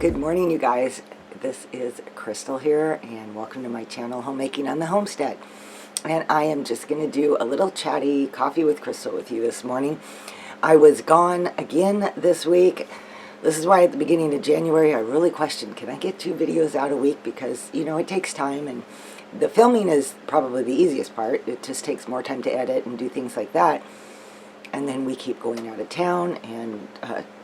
Good morning, you guys. This is Crystal here, and welcome to my channel, Homemaking on the Homestead. And I am just going to do a little chatty coffee with Crystal with you this morning. I was gone again this week. This is why at the beginning of January I really questioned, can I get 2 videos out a week? Because, you know, it takes time, and the filming is probably the easiest part. It just takes more time to edit and do things like that. And then we keep going out of town and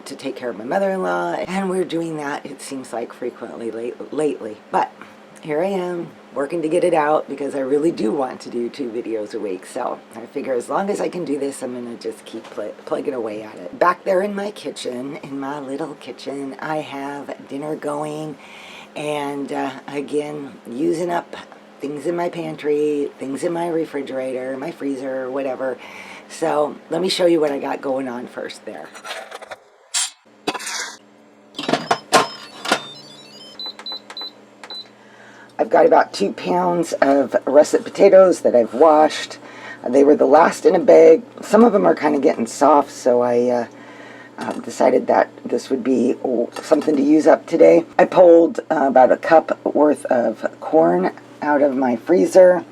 to take care of my mother-in-law, and we're doing that, it seems like, frequently lately. But here I am working to get it out because I really do want to do 2 videos a week. So I figure as long as I can do this, I'm going to just keep plugging away at it. Back there in my kitchen, in my little kitchen, I have dinner going, and again, using up things in my pantry, things in my refrigerator, my freezer, whatever. So let me show you what I got going on first there. I've got about 2 pounds of russet potatoes that I've washed. They were the last in a bag. Some of them are kind of getting soft, so I decided that this would be something to use up today. I pulled about a cup worth of corn out of my freezer.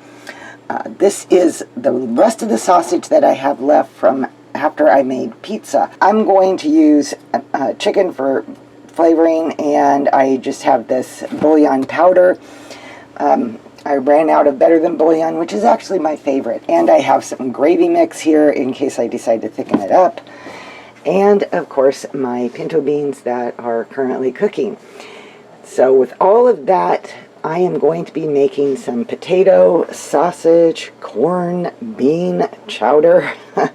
This is the rest of the sausage that I have left from after I made pizza. I'm going to use chicken for flavoring, and I just have this bouillon powder. I ran out of Better Than Bouillon, which is actually my favorite. And I have some gravy mix here in case I decide to thicken it up. And, of course, my pinto beans that are currently cooking. So with all of that, I am going to be making some potato, sausage, corn, bean chowder.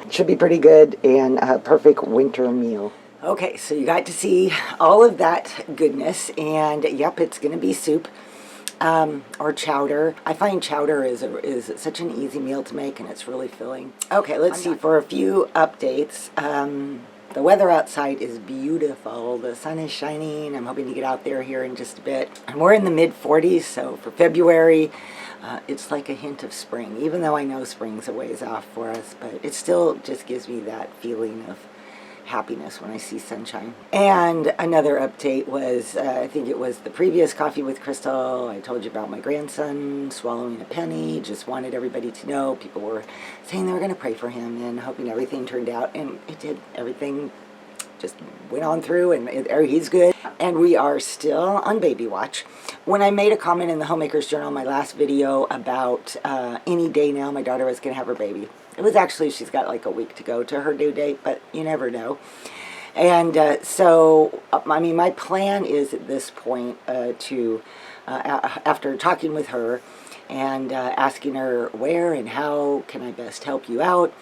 Should be pretty good and a perfect winter meal. Okay, so you got to see all of that goodness, and yep, it's going to be soup or chowder. I find chowder is such an easy meal to make, and it's really filling. Okay, let's see, for a few updates. The weather outside is beautiful. The sun is shining. I'm hoping to get out there here in just a bit. And we're in the mid-40s, so for February, it's like a hint of spring, even though I know spring's a ways off for us, but it still just gives me that feeling of happiness when I see sunshine. And another update was, I think it was the previous Coffee with Crystal, I told you about my grandson swallowing a penny. Just wanted everybody to know. People were saying they were going to pray for him and hoping everything turned out, and it did. Everything just went on through, and he's good. And we are still on baby watch. When I made a comment in the Homemaker's Journal, my last video, about any day now my daughter was going to have her baby. It was actually, she's got like a week to go to her due date, but you never know. And so, I mean, my plan is at this point after talking with her and asking her where and how can I best help you out.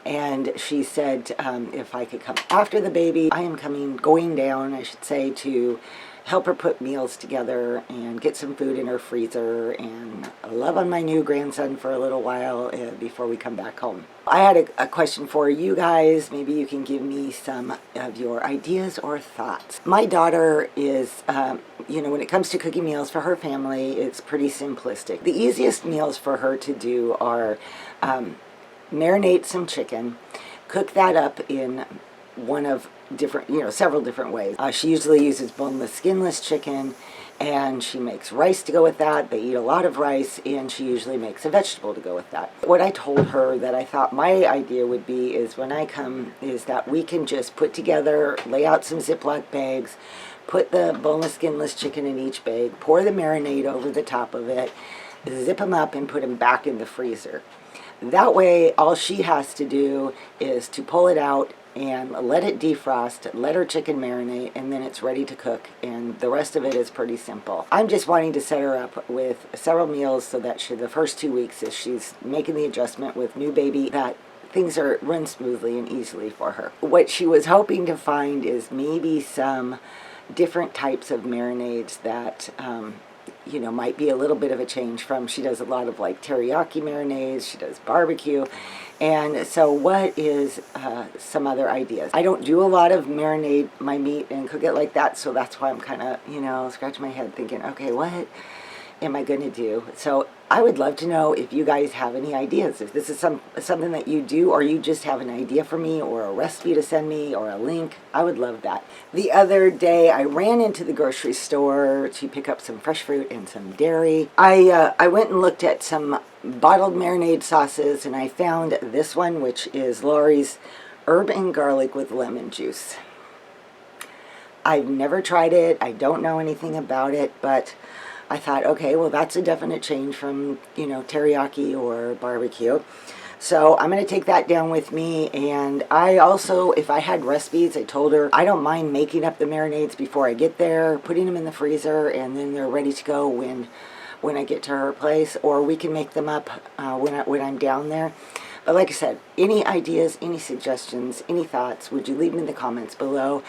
And she said if I could come after the baby. I am going down, I should say, to help her put meals together and get some food in her freezer and love on my new grandson for a little while before we come back home. I had a question for you guys. Maybe you can give me some of your ideas or thoughts. My daughter is, you know, when it comes to cooking meals for her family, it's pretty simplistic. The easiest meals for her to do are marinate some chicken, cook that up in one of several different ways. She usually uses boneless, skinless chicken, and she makes rice to go with that. They eat a lot of rice, and she usually makes a vegetable to go with that. What I told her that I thought my idea would be is when I come is that we can just put together, lay out some Ziploc bags, put the boneless, skinless chicken in each bag, pour the marinade over the top of it, zip them up, and put them back in the freezer. That way, all she has to do is to pull it out and let it defrost, let her chicken marinate, and then it's ready to cook, and the rest of it is pretty simple. I'm just wanting to set her up with several meals so that the first 2 weeks, as she's making the adjustment with new baby, that things run smoothly and easily for her. What she was hoping to find is maybe some different types of marinades that you know, might be a little bit of a change from, she does a lot of like teriyaki marinades, she does barbecue, and so what is some other ideas? I don't do a lot of marinate my meat and cook it like that, so that's why I'm kind of, you know, scratching my head thinking, okay, what am I going to do? So I would love to know if you guys have any ideas. If this is something that you do, or you just have an idea for me, or a recipe to send me, or a link, I would love that. The other day, I ran into the grocery store to pick up some fresh fruit and some dairy. I went and looked at some bottled marinade sauces, and I found this one, which is Lori's herb and garlic with lemon juice. I've never tried it. I don't know anything about it, but I thought, okay, well, that's a definite change from, teriyaki or barbecue. So I'm going to take that down with me. And I also, if I had recipes, I told her I don't mind making up the marinades before I get there, putting them in the freezer, and then they're ready to go when I get to her place, or we can make them up when I'm down there. But like I said, any ideas, any suggestions, any thoughts, would you leave them in the comments below?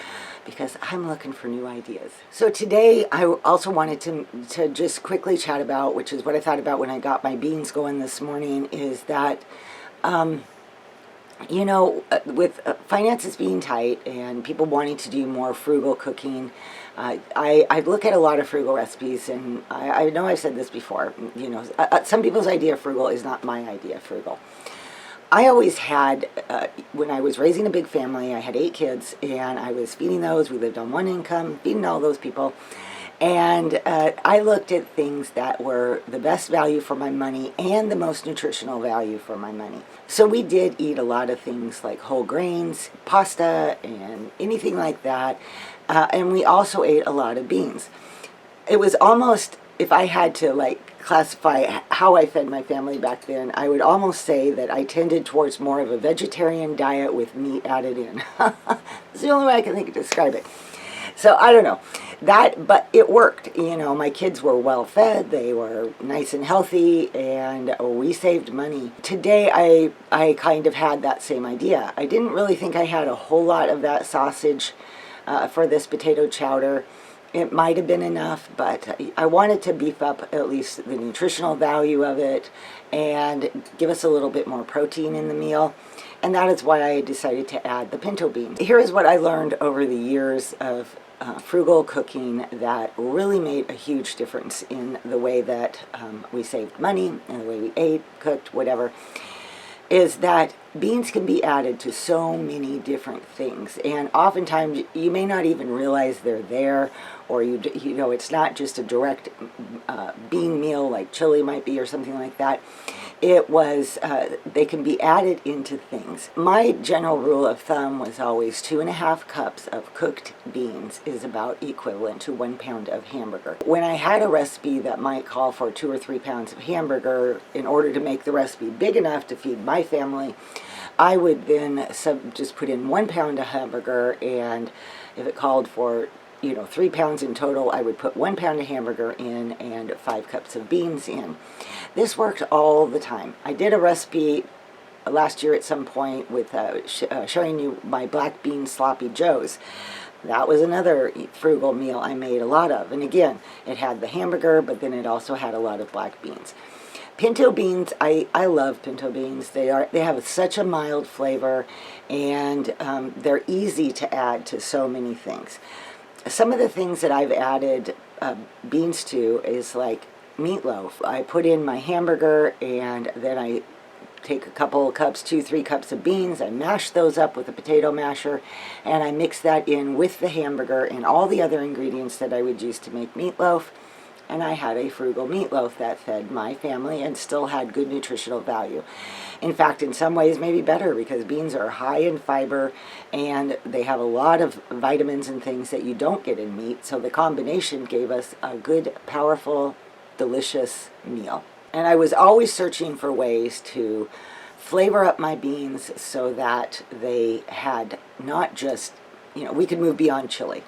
Because I'm looking for new ideas. So today I also wanted to just quickly chat about, which is what I thought about when I got my beans going this morning, is that, with finances being tight and people wanting to do more frugal cooking, I look at a lot of frugal recipes, and I know I've said this before, some people's idea of frugal is not my idea of frugal. I always had, when I was raising a big family, I had 8 kids, and I was feeding those. We lived on one income, feeding all those people. And I looked at things that were the best value for my money and the most nutritional value for my money. So we did eat a lot of things like whole grains, pasta, and anything like that. And we also ate a lot of beans. It was almost, if I had to classify how I fed my family back then, I would almost say that I tended towards more of a vegetarian diet with meat added in. It's the only way I can think to describe it. So I don't know but it worked. My kids were well fed, they were nice and healthy, and we saved money. Today I kind of had that same idea. I didn't really think I had a whole lot of that sausage for this potato chowder. It might have been enough, but I wanted to beef up at least the nutritional value of it and give us a little bit more protein in the meal. And that is why I decided to add the pinto beans. Here is what I learned over the years of frugal cooking that really made a huge difference in the way that we saved money and the way we ate, cooked, whatever, is that beans can be added to so many different things, and oftentimes you may not even realize they're there, or it's not just a direct bean meal like chili might be or something like that. They can be added into things. My general rule of thumb was always 2.5 cups of cooked beans is about equivalent to 1 pound of hamburger. When I had a recipe that might call for 2 or 3 pounds of hamburger, in order to make the recipe big enough to feed my family, I would then just put in 1 pound of hamburger, and if it called for 3 pounds in total, I would put 1 pound of hamburger in and 5 cups of beans in. This worked all the time. I did a recipe last year at some point with showing you my black bean sloppy joes. That was another frugal meal I made a lot of. And again, it had the hamburger, but then it also had a lot of black beans. Pinto beans, I love pinto beans. They have such a mild flavor, and they're easy to add to so many things. Some of the things that I've added beans to is like meatloaf. I put in my hamburger, and then I take a couple of cups, 2-3 cups of beans. I mash those up with a potato masher, and I mix that in with the hamburger and all the other ingredients that I would use to make meatloaf. And I had a frugal meatloaf that fed my family and still had good nutritional value. In fact, in some ways maybe better, because beans are high in fiber and they have a lot of vitamins and things that you don't get in meat. So the combination gave us a good, powerful, delicious meal. And I was always searching for ways to flavor up my beans so that they had not just, we could move beyond chili.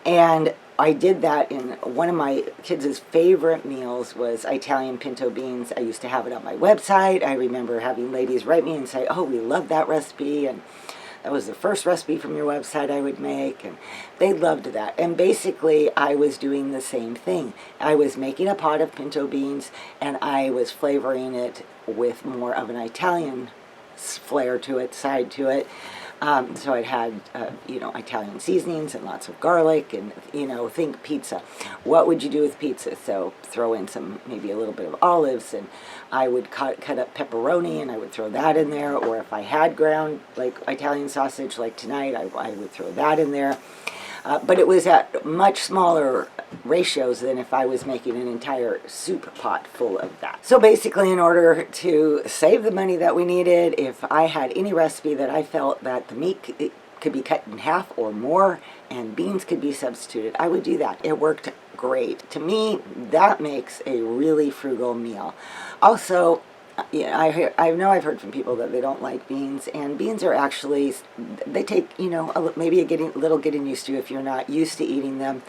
And I did that in one of my kids' favorite meals was Italian pinto beans. I used to have it on my website. I remember having ladies write me and say, oh, we love that recipe, and that was the first recipe from your website I would make, and they loved that. And basically, I was doing the same thing. I was making a pot of pinto beans, and I was flavoring it with more of an Italian flair to it, side to it, So I'd had, you know, Italian seasonings and lots of garlic and, you know, think pizza. What would you do with pizza? So throw in some, maybe a little bit of olives, and I would cut up pepperoni and I would throw that in there. Or if I had ground, like Italian sausage, like tonight, I would throw that in there. But it was at much smaller ratios than if I was making an entire soup pot full of that. So basically, in order to save the money that we needed, if I had any recipe that I felt that the meat could be cut in half or more and beans could be substituted, I would do that. It worked great. To me, that makes a really frugal meal. Also, yeah, I know I've heard from people that they don't like beans, and beans are actually, they take, you know, maybe a little getting used to if you're not used to eating them,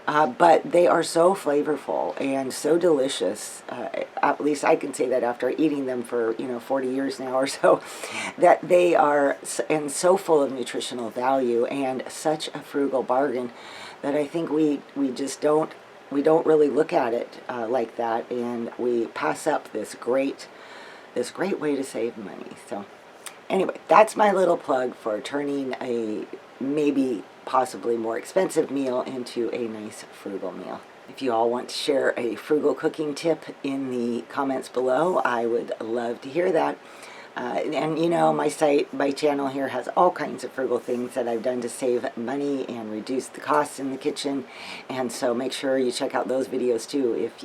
but they are so flavorful and so delicious. At least I can say that after eating them for, you know, 40 years now or so, that they are and so full of nutritional value and such a frugal bargain that I think we just don't really look at it like that, and we pass up this great way to save money. So anyway, that's my little plug for turning a maybe possibly more expensive meal into a nice frugal meal. If you all want to share a frugal cooking tip in the comments below, I would love to hear that. And you know, my channel here has all kinds of frugal things that I've done to save money and reduce the costs in the kitchen, and so make sure you check out those videos too if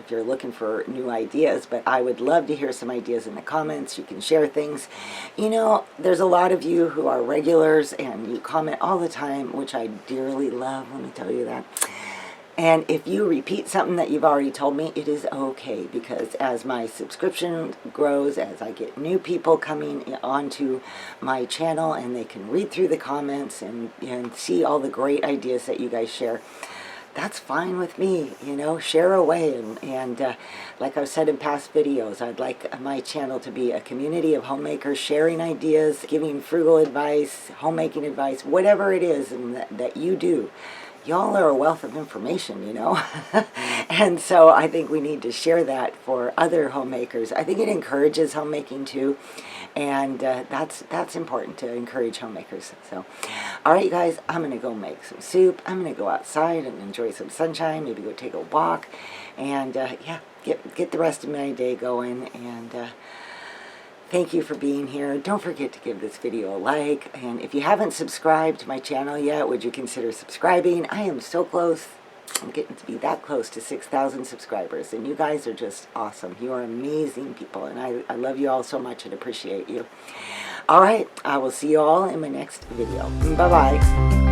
you're looking for new ideas. But I would love to hear some ideas in the comments. You can share things. You know, there's a lot of you who are regulars and you comment all the time, which I dearly love, let me tell you that. And if you repeat something that you've already told me, it is okay, because as my subscription grows, as I get new people coming onto my channel and they can read through the comments and see all the great ideas that you guys share, that's fine with me, you know, share away. And like I've said in past videos, I'd like my channel to be a community of homemakers sharing ideas, giving frugal advice, homemaking advice, whatever it is that you do. Y'all are a wealth of information, you know. And so I think we need to share that for other homemakers. I think it encourages homemaking too, and that's important, to encourage homemakers. So all right, you guys, I'm gonna go make some soup. I'm gonna go outside and enjoy some sunshine, maybe go take a walk, and yeah, get the rest of my day going. And thank you for being here. Don't forget to give this video a like, and if you haven't subscribed to my channel yet, would you consider subscribing? I am so close. I'm getting to be that close to 6,000 subscribers, and you guys are just awesome. You are amazing people, and I love you all so much and appreciate you. All right, I will see you all in my next video. Bye-bye.